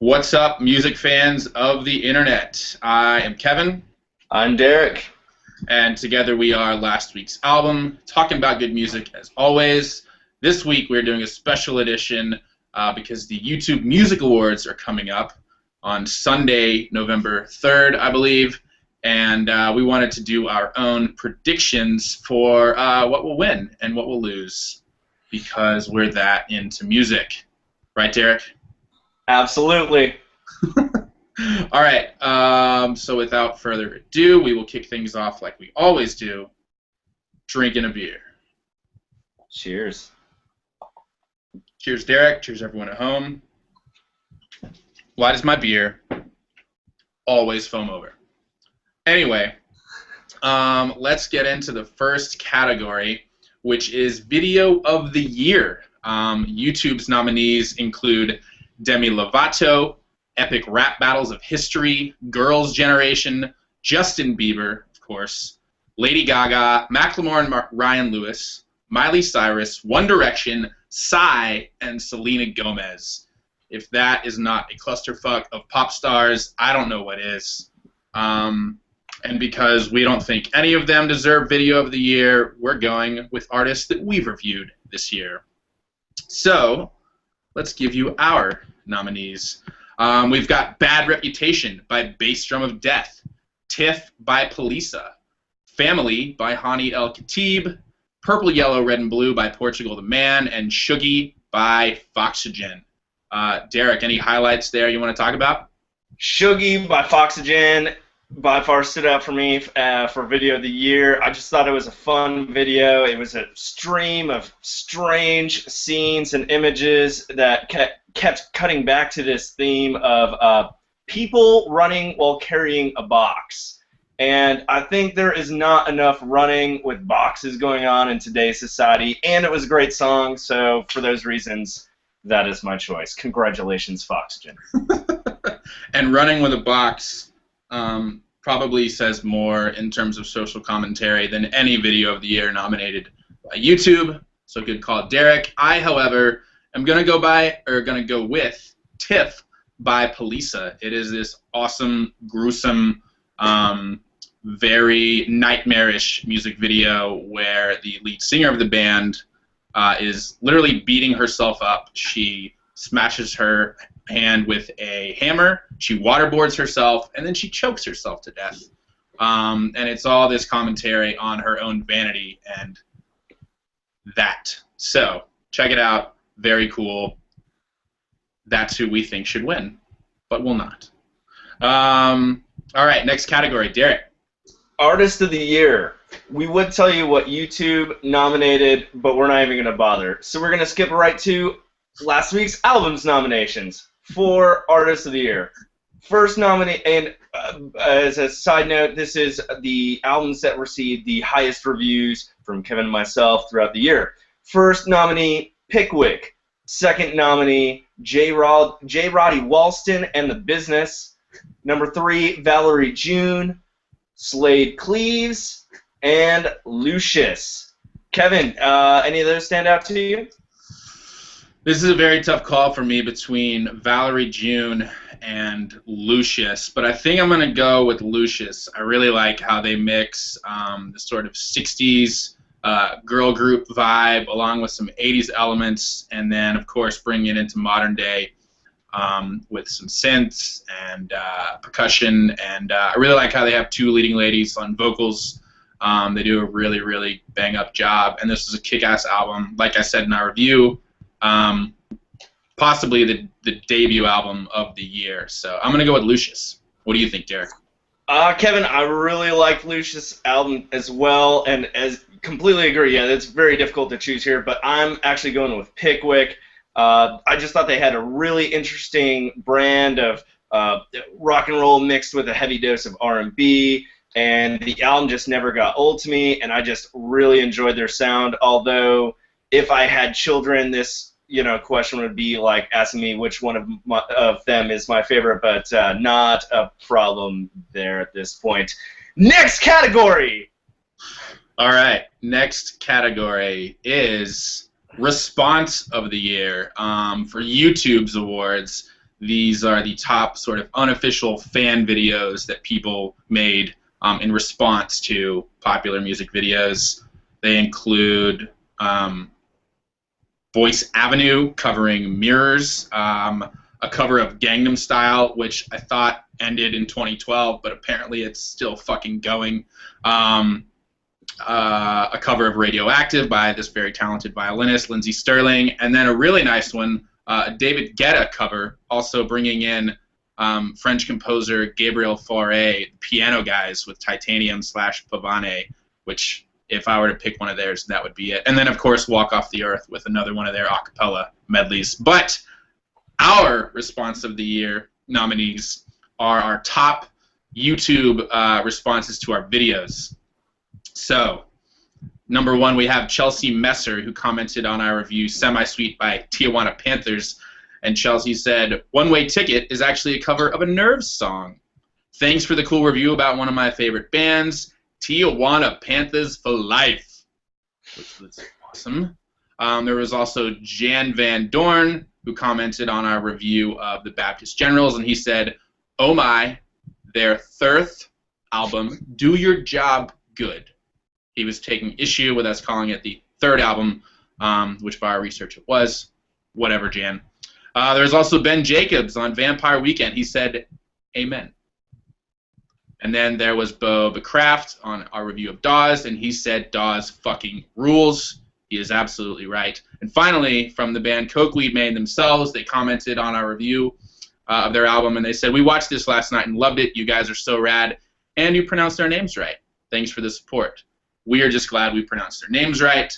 What's up, music fans of the internet? I am Kevin, I'm Derek. and together we are last week's album, talking about good music as always. This week we're doing a special edition because the YouTube Music Awards are coming up on Sunday, November 3rd, I believe, and we wanted to do our own predictions for what will win and what will lose because we're that into music. Right, Derek? Absolutely. All right, so without further ado, we will kick things off like we always do, drinking a beer. Cheers. Cheers, Derek. Cheers, everyone at home. Why does my beer always foam over? Anyway, let's get into the first category, which is Video of the Year. YouTube's nominees include Demi Lovato, Epic Rap Battles of History, Girls' Generation, Justin Bieber, of course, Lady Gaga, Macklemore and Ryan Lewis, Miley Cyrus, One Direction, Psy, and Selena Gomez. If that is not a clusterfuck of pop stars, I don't know what is. And because we don't think any of them deserve Video of the Year, we're going with artists that we've reviewed this year. So, let's give you our nominees. We've got Bad Reputation by Bass Drum of Death, Tiff by Polisa, Family by Hani El Khatib, Purple, Yellow, Red, and Blue by Portugal the Man, and Shuggy by Foxygen. Derek, any highlights there you want to talk about? Shuggy by Foxygen by far stood out for me for Video of the Year. I just thought it was a fun video. It was a stream of strange scenes and images that kept cutting back to this theme of people running while carrying a box. And I think there is not enough running with boxes going on in today's society, and it was a great song, so for those reasons, that is my choice. Congratulations, Foxygen. And running with a box probably says more in terms of social commentary than any Video of the Year nominated by YouTube, so good call, Derek. I, however, am going to go with Tiff by Polisa. It is this awesome, gruesome, very nightmarish music video where the lead singer of the band is literally beating herself up. She smashes her hand with a hammer, she waterboards herself, and then she chokes herself to death. And it's all this commentary on her own vanity and that. So, check it out. Very cool. That's who we think should win, but will not. All right, next category, Derek. Artist of the Year. We would tell you what YouTube nominated, but we're not even going to bother. So we're going to skip right to last week's albums nominations for Artist of the Year. First nominee, and as a side note, this is the albums that received the highest reviews from Kevin and myself throughout the year. First nominee, Pickwick. Second nominee, J. Roddy Walston and the Business. Number 3, Valerie June, Slade Cleaves, and Lucius. Kevin, any of those stand out to you? This is a very tough call for me between Valerie June and Lucius, but I think I'm going to go with Lucius. I really like how they mix the sort of 60s girl group vibe along with some 80s elements, and then, of course, bring it into modern day with some synths and percussion, and I really like how they have two leading ladies on vocals. They do a really, really bang-up job, and this is a kick-ass album. Like I said in our review, possibly the debut album of the year. So I'm going to go with Lucius. What do you think, Derek? Kevin, I really like Lucius' album as well, and as completely agree. Yeah, it's very difficult to choose here, but I'm actually going with Pickwick. I just thought they had a really interesting brand of rock and roll mixed with a heavy dose of R&B, and the album just never got old to me, and I just really enjoyed their sound. Although, if I had children, this question would be like asking me which one of them is my favorite, but not a problem there at this point. Next category. All right, next category is Response of the Year for YouTube's awards. these are the top sort of unofficial fan videos that people made in response to popular music videos. They include Voice Avenue covering Mirrors, a cover of Gangnam Style, which I thought ended in 2012, but apparently it's still fucking going. A cover of Radioactive by this very talented violinist, Lindsey Sterling, and then a really nice one, a David Guetta cover, also bringing in French composer Gabriel Fauré, the piano guys, with Titanium/Pavane, which, if I were to pick one of theirs, that would be it. And then, of course, Walk Off the Earth with another one of their a cappella medleys. But our Response of the Year nominees are our top YouTube responses to our videos. So, number one, we have Chelsea Messer, who commented on our review, Semi-Sweet by Tijuana Panthers. And Chelsea said, One Way Ticket is actually a cover of a Nerves song. Thanks for the cool review about one of my favorite bands, Tijuana Panthers for life, which was awesome. There was also Jan Van Dorn, who commented on our review of the Baptist Generals, and he said, oh my, their third album, Do Your Job Good. He was taking issue with us calling it the third album, which by our research it was. Whatever, Jan. There's also Ben Jacobs on Vampire Weekend. He said, amen. And then there was Bo Becraft on our review of Dawes, and he said Dawes fucking rules. He is absolutely right. And finally, from the band Cokeweed Maine themselves, they commented on our review of their album, and they said, we watched this last night and loved it. You guys are so rad, and you pronounced our names right. Thanks for the support. We are just glad we pronounced their names right.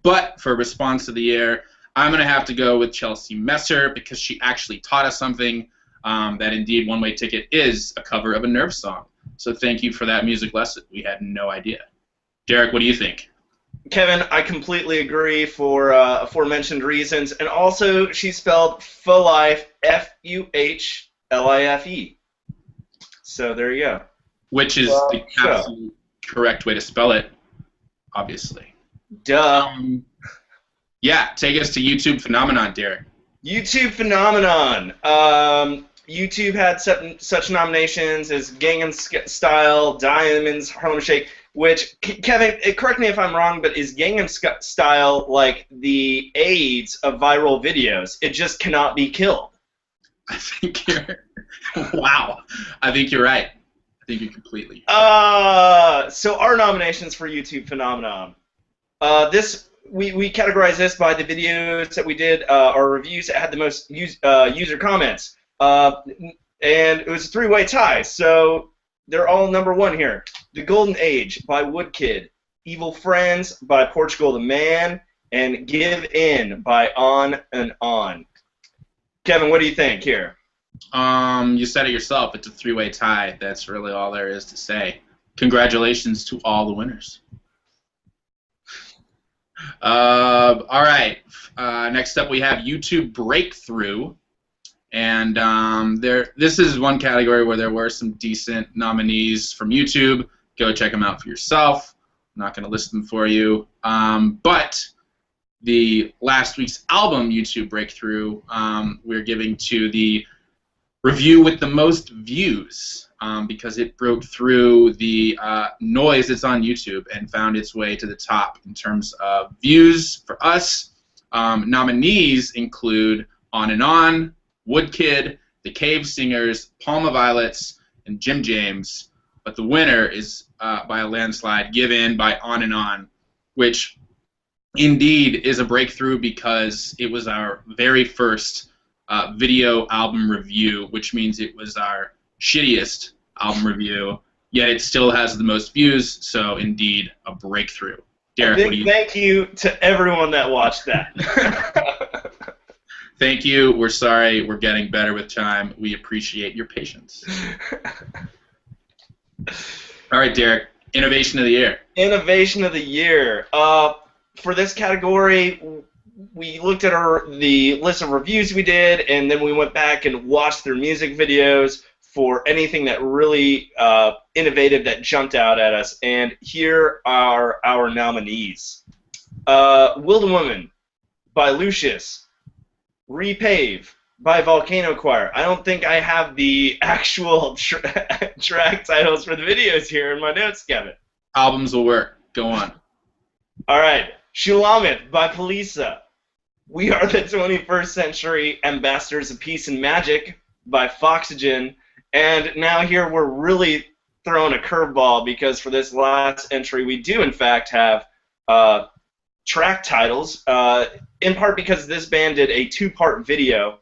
But for Response of the Year, I'm going to have to go with Chelsea Messer because she actually taught us something. That indeed One Way Ticket is a cover of a Nerves song. So thank you for that music lesson. We had no idea. Derek, what do you think? Kevin, I completely agree for aforementioned reasons. And also, she spelled Fuhlife, F-U-H-L-I-F-E. So there you go. Which is the absolute correct way to spell it, obviously. Duh. Yeah, take us to YouTube Phenomenon, Derek. YouTube Phenomenon. YouTube had such nominations as Gangnam Style, Diamonds, Harlem Shake, which, Kevin, correct me if I'm wrong, but is Gangnam Style like the AIDS of viral videos? It just cannot be killed. I think you're... wow. I think you're right. I think you're completely... So our nominations for YouTube Phenomenon. We categorize this by the videos that we did, our reviews that had the most user comments. And it was a three-way tie, so they're all number one here. The Golden Age by Woodkid, Evil Friends by Portugal the Man, and Give In by On and On. Kevin, what do you think here? You said it yourself. It's a three-way tie. That's really all there is to say. Congratulations to all the winners. All right. Next up, we have YouTube Breakthrough, and this is one category where there were some decent nominees from YouTube. Go check them out for yourself. I'm not going to list them for you. But the last week's album, YouTube Breakthrough, we're giving to the review with the most views because it broke through the noise that's on YouTube and found its way to the top in terms of views for us. Nominees include On and On, Woodkid, The Cave Singers, Palma Violets, and Jim James. But the winner is, by a landslide, Give In by On and On, which indeed is a breakthrough because it was our very first video album review, which means it was our shittiest album review, yet it still has the most views, so indeed a breakthrough. Derek, what do you think? Thank you to everyone that watched that. Thank you. We're sorry. We're getting better with time. We appreciate your patience. All right, Derek. Innovation of the Year. Innovation of the Year. For this category, we looked at the list of reviews we did, and then we went back and watched their music videos for anything that really innovative that jumped out at us. And here are our nominees. Wild Woman by Lucius. Repave by Volcano Choir. I don't think I have the actual track titles for the videos here in my notes, Kevin. Albums will work. Go on. All right. Shulamith by Polisa. We Are the 21st Century Ambassadors of Peace and Magic by Foxygen. And now here we're really throwing a curveball because for this last entry we do in fact have track titles, in part because this band did a two-part video.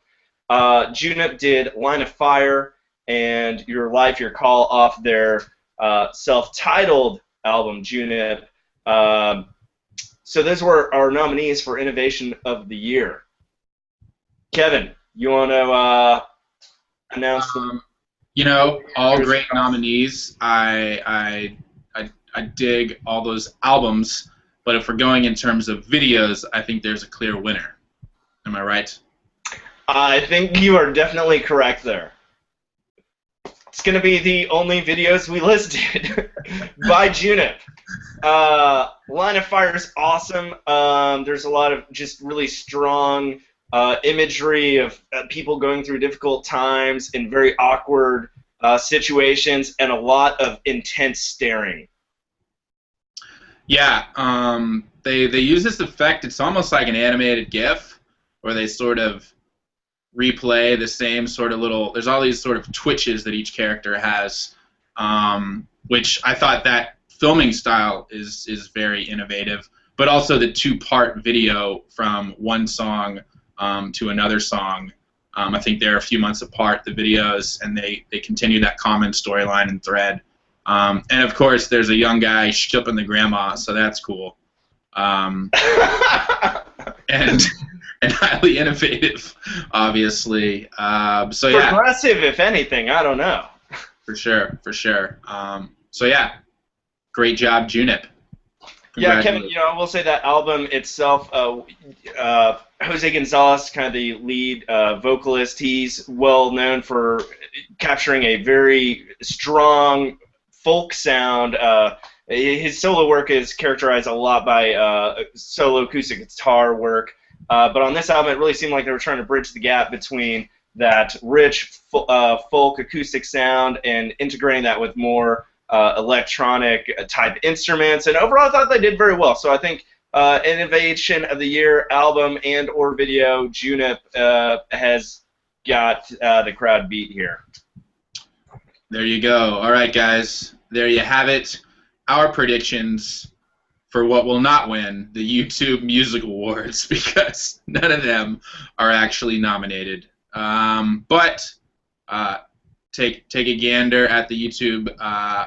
Junip did Line of Fire and Your Life, Your Call off their self-titled album, Junip. So those were our nominees for Innovation of the Year. Kevin, you want to announce them? All great nominees. I dig all those albums, but if we're going in terms of videos, I think there's a clear winner. Am I right? I think you are definitely correct there. It's going to be the only videos we listed by Junip. Line of Fire is awesome. There's a lot of just really strong imagery of people going through difficult times in very awkward situations, and a lot of intense staring. Yeah, they use this effect. It's almost like an animated GIF, where they sort of replay the same sort of little. There's all these sort of twitches that each character has, which I thought that filming style is very innovative. But also the two-part video from one song to another song. I think they're a few months apart, the videos, and they continue that common storyline and thread. And of course, there's a young guy shipping the grandma, so that's cool. And highly innovative, obviously. So yeah, progressive, if anything. I don't know. For sure. So yeah, great job, Junip. Yeah, Kevin. I will say that album itself. Jose Gonzalez, kind of the lead vocalist, he's well known for capturing a very strong folk sound. His solo work is characterized a lot by solo acoustic guitar work. But on this album, it really seemed like they were trying to bridge the gap between that rich folk acoustic sound and integrating that with more electronic type instruments. And overall, I thought they did very well. So I think Innovation of the Year album and or video, Junip has got the crowd beat here. There you go. All right, guys. There you have it. Our predictions for what will not win the YouTube Music Awards, because none of them are actually nominated. But take a gander at the YouTube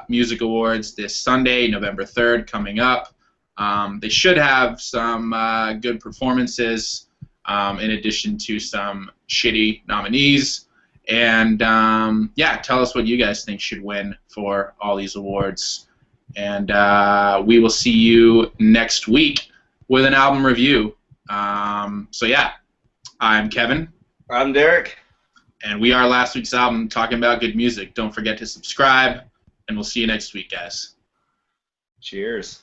Music Awards this Sunday, November 3rd, coming up. They should have some good performances in addition to some shitty nominees. And yeah, tell us what you guys think should win for all these awards. And we will see you next week with an album review. So yeah, I'm Kevin. I'm Derek. And we are last week's album, talking about good music. Don't forget to subscribe, and we'll see you next week, guys. Cheers.